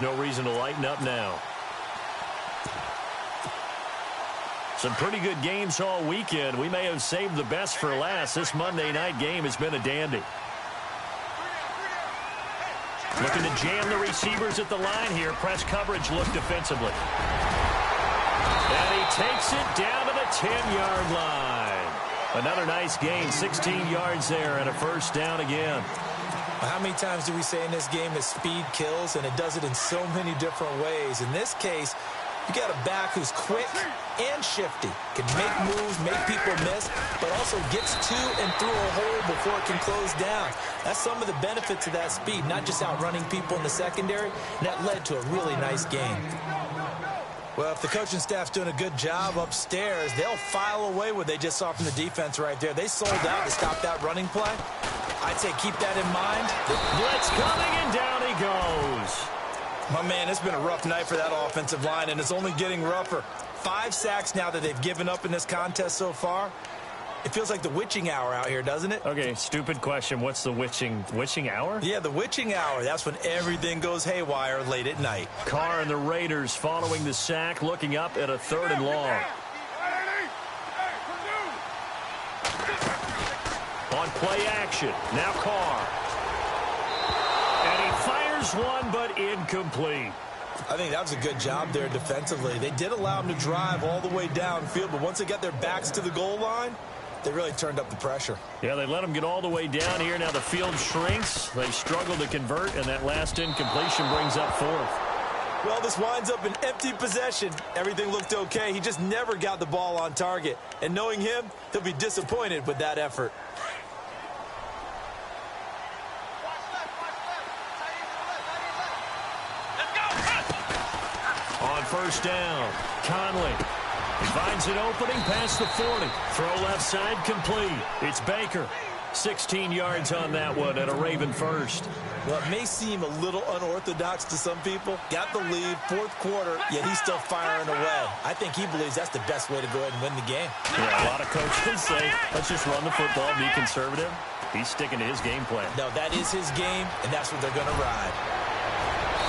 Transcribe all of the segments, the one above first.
No reason to lighten up now. Some pretty good games all weekend. We may have saved the best for last. This Monday night game has been a dandy. Looking to jam the receivers at the line here. Press coverage look defensively. And he takes it down to the 10-yard line. Another nice gain, 16 yards there and a first down again. How many times do we say in this game that speed kills, and it does it in so many different ways? In this case, you got a back who's quick and shifty, can make moves, make people miss, but also gets to and through a hole before it can close down. That's some of the benefits of that speed, not just outrunning people in the secondary, and that led to a really nice game. Well, if the coaching staff's doing a good job upstairs, they'll file away what they just saw from the defense right there. They sold out to stop that running play. I'd say keep that in mind. Blitz coming, and down he goes. My man, it's been a rough night for that offensive line, and it's only getting rougher. 5 sacks now that they've given up in this contest so far. It feels like the witching hour out here, doesn't it? Okay, stupid question. What's the witching hour? Yeah, the witching hour. That's when everything goes haywire late at night. Carr and the Raiders following the sack, looking up at a 3rd and long. On play action, now Carr. And he fires one, but incomplete. I think that was a good job there defensively. They did allow him to drive all the way downfield, but once they got their backs to the goal line, they really turned up the pressure. Yeah, they let them get all the way down here. Now the field shrinks. They struggle to convert, and that last incompletion brings up 4th. Well, this winds up an empty possession. Everything looked okay. He just never got the ball on target. And knowing him, he'll be disappointed with that effort. On first down, Conley. He finds an opening past the 40. Throw left side complete. It's Baker. 16 yards on that one and a Raven first. Well, it may seem a little unorthodox to some people. Got the lead, 4th quarter, yet he's still firing away. I think he believes that's the best way to go ahead and win the game. Yeah, a lot of coaches say, let's just run the football, be conservative. He's sticking to his game plan. No, that is his game, and that's what they're going to ride.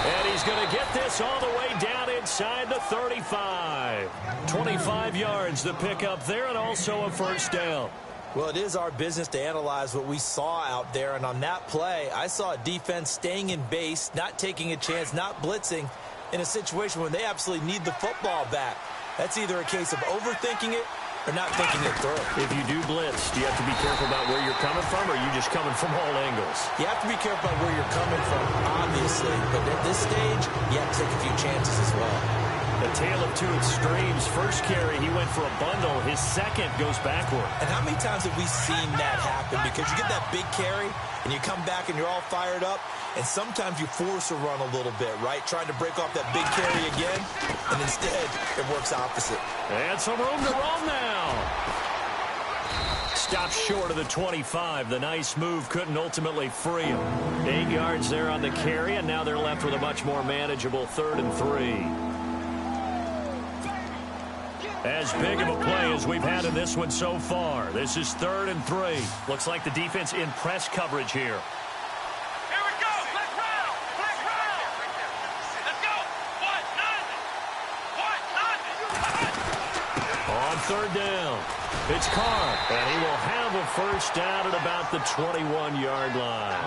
And he's going to get this all the way down inside the 35. 25 yards to pick up there, and also a first down. Well, it is our business to analyze what we saw out there, and on that play, I saw a defense staying in base, not taking a chance, not blitzing, in a situation where they absolutely need the football back. That's either a case of overthinking it or not thinking it through. If you do blitz, do you have to be careful about where you're coming from, or are you just coming from all angles? You have to be careful about where you're coming from, obviously, but at this stage, you have to take a few chances as well. A tale of two extremes. First carry, he went for a bundle. His second goes backward. And how many times have we seen that happen? Because you get that big carry, and you come back and you're all fired up, and sometimes you force a run a little bit, right? Trying to break off that big carry again, and instead, it works opposite. And some room to roam now. Stops short of the 25. The nice move couldn't ultimately free him. 8 yards there on the carry, and now they're left with a much more manageable 3rd and 3. As big of a play as we've had in this one so far. This is 3rd and 3. Looks like the defense in press coverage here. Here we go. Let's round. Let's round. Let's go. 1-0. 1-0. On 3rd down, it's Carr, and he will have a first down at about the 21-yard line.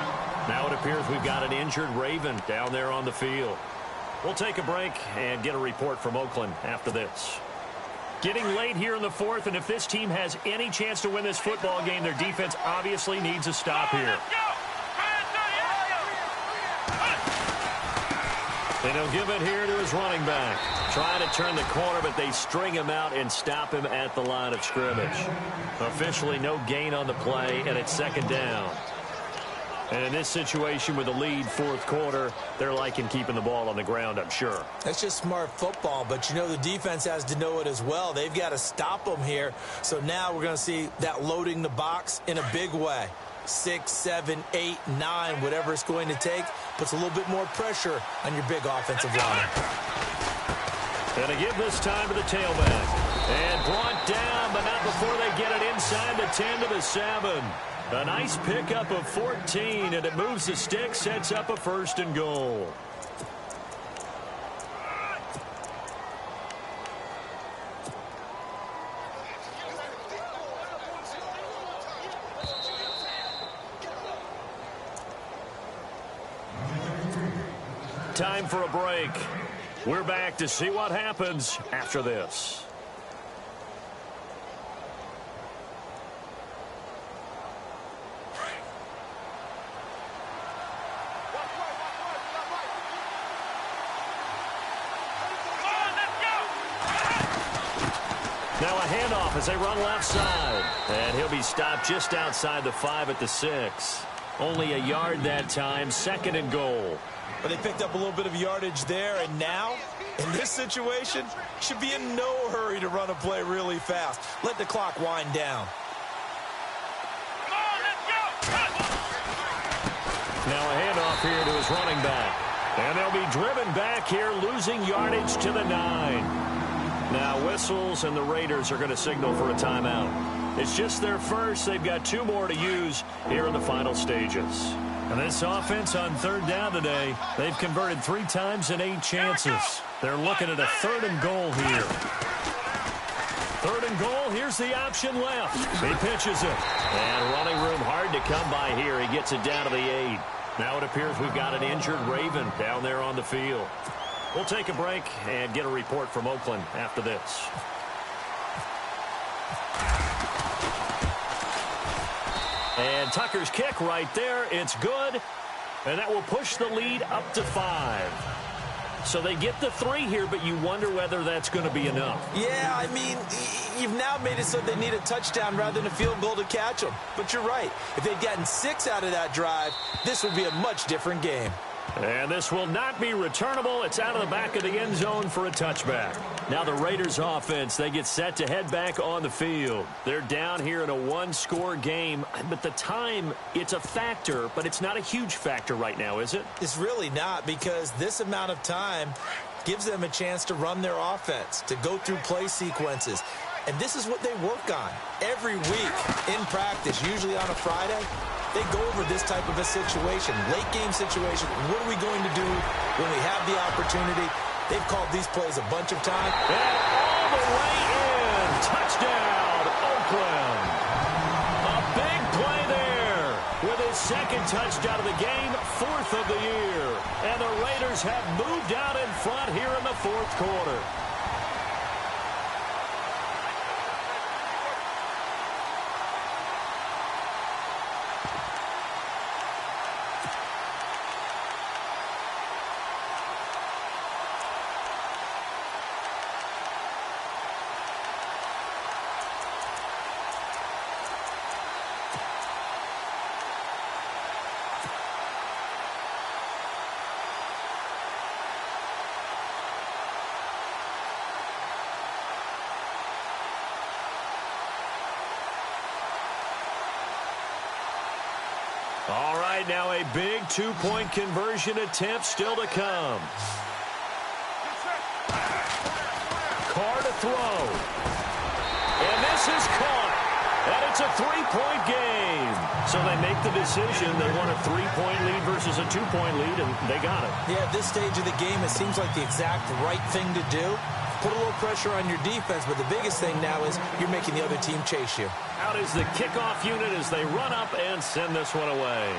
Now it appears we've got an injured Raven down there on the field. We'll take a break and get a report from Oakland after this. Getting late here in the 4th, and if this team has any chance to win this football game, their defense obviously needs a stop here. And he'll give it here to his running back. Trying to turn the corner, but they string him out and stop him at the line of scrimmage. Officially no gain on the play, and it's 2nd down. And in this situation with the lead 4th quarter, they're liking keeping the ball on the ground, I'm sure. That's just smart football, but you know the defense has to know it as well. They've got to stop them here. So now we're going to see that loading the box in a big way. 6, 7, 8, 9, whatever it's going to take, puts a little bit more pressure on your big offensive line. And to give this time to the tailback. And brought down, but not before they get it inside the 10 to the 7. A nice pickup of 14, and it moves the stick, sets up a 1st and goal. Time for a break. We're back to see what happens after this. Now a handoff as they run left side. And he'll be stopped just outside the 5 at the 6. Only a yard that time, 2nd and goal. But they picked up a little bit of yardage there, and now, in this situation, should be in no hurry to run a play really fast. Let the clock wind down. Come on, let's go! Now a handoff here to his running back. And they'll be driven back here, losing yardage to the 9. Now whistles, and the Raiders are going to signal for a timeout. It's just their first. They've got 2 more to use here in the final stages. And this offense on 3rd down today, they've converted 3 times in 8 chances. They're looking at a 3rd and goal here. 3rd and goal, here's the option left. He pitches it. And running room hard to come by here. He gets it down to the 8. Now it appears we've got an injured Raven down there on the field. We'll take a break and get a report from Oakland after this. And Tucker's kick right there. It's good. And that will push the lead up to 5. So they get the 3 here, but you wonder whether that's going to be enough. Yeah, I mean, you've now made it so they need a touchdown rather than a field goal to catch them. But you're right. If they'd gotten 6 out of that drive, this would be a much different game. And this will not be returnable. It's out of the back of the end zone for a touchback. Now the Raiders offense, they get set to head back on the field. They're down here in a 1-score game, but the time, it's a factor, but it's not a huge factor right now, is it? It's really not, because this amount of time gives them a chance to run their offense, to go through play sequences. And this is what they work on every week in practice, usually on a Friday. They go over this type of a situation, late game situation. What are we going to do when we have the opportunity? They've called these plays a bunch of times. And all the way in. Touchdown, Oakland. A big play there with his 2nd touchdown of the game, 4th of the year. And the Raiders have moved out in front here in the 4th quarter. All right, now a big 2-point conversion attempt still to come. Carr to throw. And this is caught. And it's a 3-point game. So they make the decision. They want a 3-point lead versus a 2-point lead, and they got it. Yeah, at this stage of the game, it seems like the exact right thing to do. Put a little pressure on your defense, but the biggest thing now is you're making the other team chase you. Out is the kickoff unit as they run up and send this one away.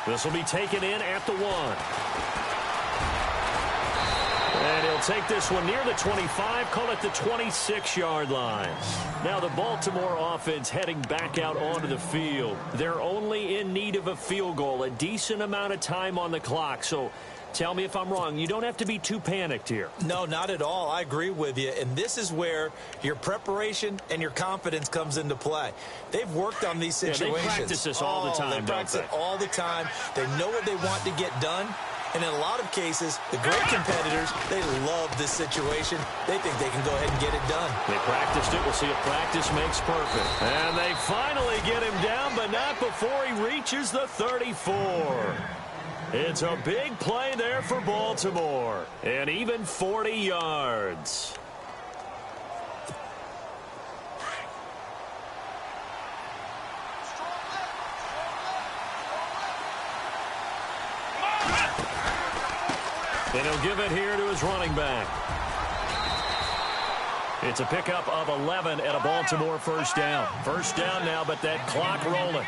This will be taken in at the 1. And he'll take this one near the 25, call it the 26-yard line. Now the Baltimore offense heading back out onto the field. They're only in need of a field goal, a decent amount of time on the clock. So tell me if I'm wrong. You don't have to be too panicked here. No, not at all. I agree with you. And this is where your preparation and your confidence comes into play. They've worked on these situations. Yeah, they practice this all the time, They practice it all the time. They know what they want to get done. And in a lot of cases, the great competitors, they love this situation. They think they can go ahead and get it done. They practiced it. We'll see if practice makes perfect. And they finally get him down, but not before he reaches the 34. It's a big play there for Baltimore. And even 40 yards. And he'll give it here to his running back. It's a pickup of 11 at a Baltimore first down. First down now, but that clock rolling.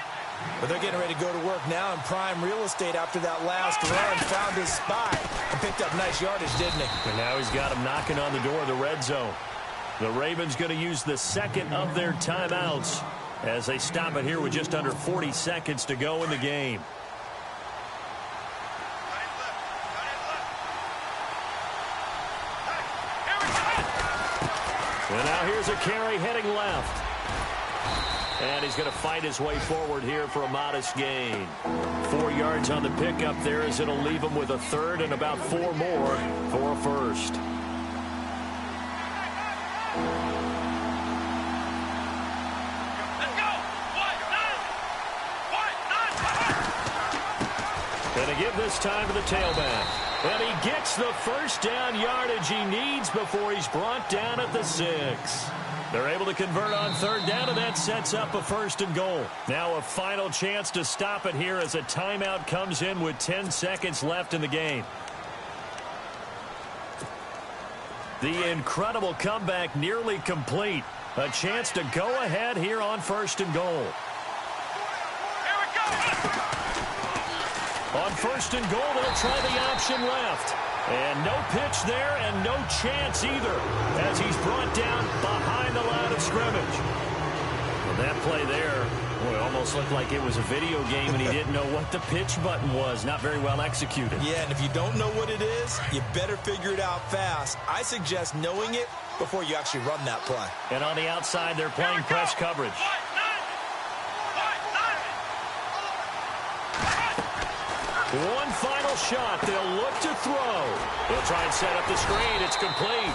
But they're getting ready to go to work now in prime real estate after that last run. Found his spot and picked up nice yardage, didn't he? And now he's got him knocking on the door of the red zone. The Ravens going to use the second of their timeouts as they stop it here with just under 40 seconds to go in the game. And now here's a carry heading left. And he's going to fight his way forward here for a modest gain. 4 yards on the pickup there as it'll leave him with a third and about 4 more for a first. Let's go. And to give this time to the tailback. And he gets the first down yardage he needs before he's brought down at the 6. They're able to convert on third down, and that sets up a first and goal. Now a final chance to stop it here as a timeout comes in with 10 seconds left in the game. The incredible comeback nearly complete. A chance to go ahead here on first and goal. Here we go. On first and goal, they'll try the option left. And no pitch there and no chance either as he's brought down behind the line of scrimmage. Well, that play there, boy, almost looked like it was a video game and he didn't know what the pitch button was. Not very well executed. Yeah, and if you don't know what it is, you better figure it out fast. I suggest knowing it before you actually run that play. And on the outside, they're playing press coverage. One final shot. They'll look to throw. They'll try and set up the screen. It's complete.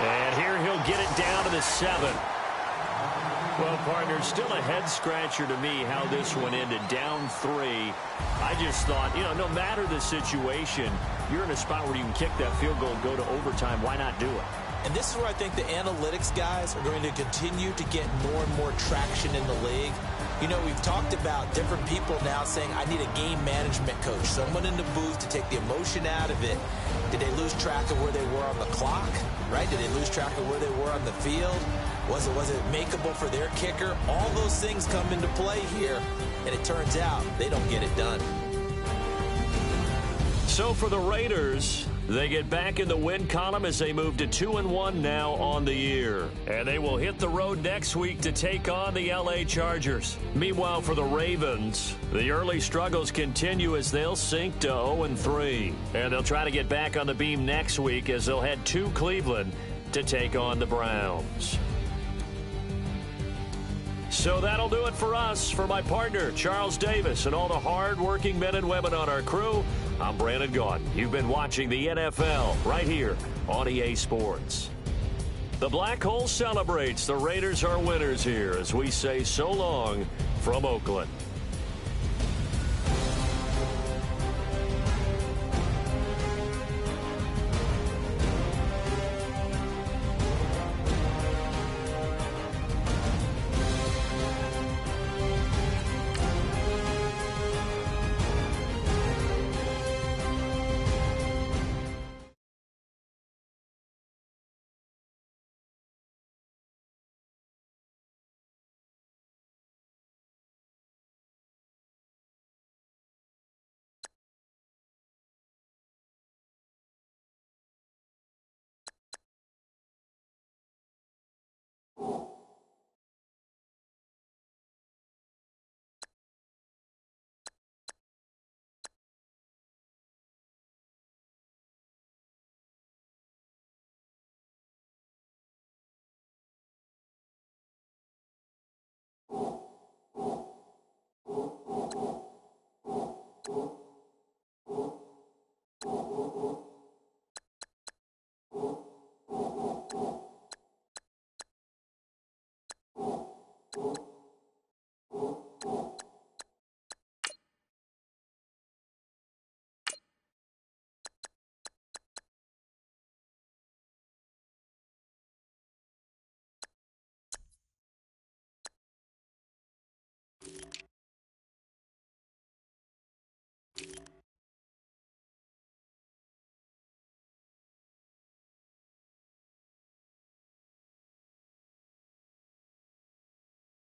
And here he'll get it down to the 7. Well, partner, still a head-scratcher to me how this one ended. Down 3. I just thought, no matter the situation, you're in a spot where you can kick that field goal and go to overtime. Why not do it? And this is where I think the analytics guys are going to continue to get more and more traction in the league. We've talked about different people now saying, I need a game management coach, someone in the booth to take the emotion out of it. Did they lose track of where they were on the clock, right? Did they lose track of where they were on the field? Was it makeable for their kicker? All those things come into play here, and it turns out they don't get it done. So for the Raiders, they get back in the win column as they move to 2-1 now on the year. And they will hit the road next week to take on the LA Chargers. Meanwhile, for the Ravens, the early struggles continue as they'll sink to 0-3. And they'll try to get back on the beam next week as they'll head to Cleveland to take on the Browns. So that'll do it for us. For my partner, Charles Davis, and all the hard-working men and women on our crew, I'm Brandon Gaudin. You've been watching the NFL right here on EA Sports. The Black Hole celebrates. The Raiders are winners here as we say so long from Oakland.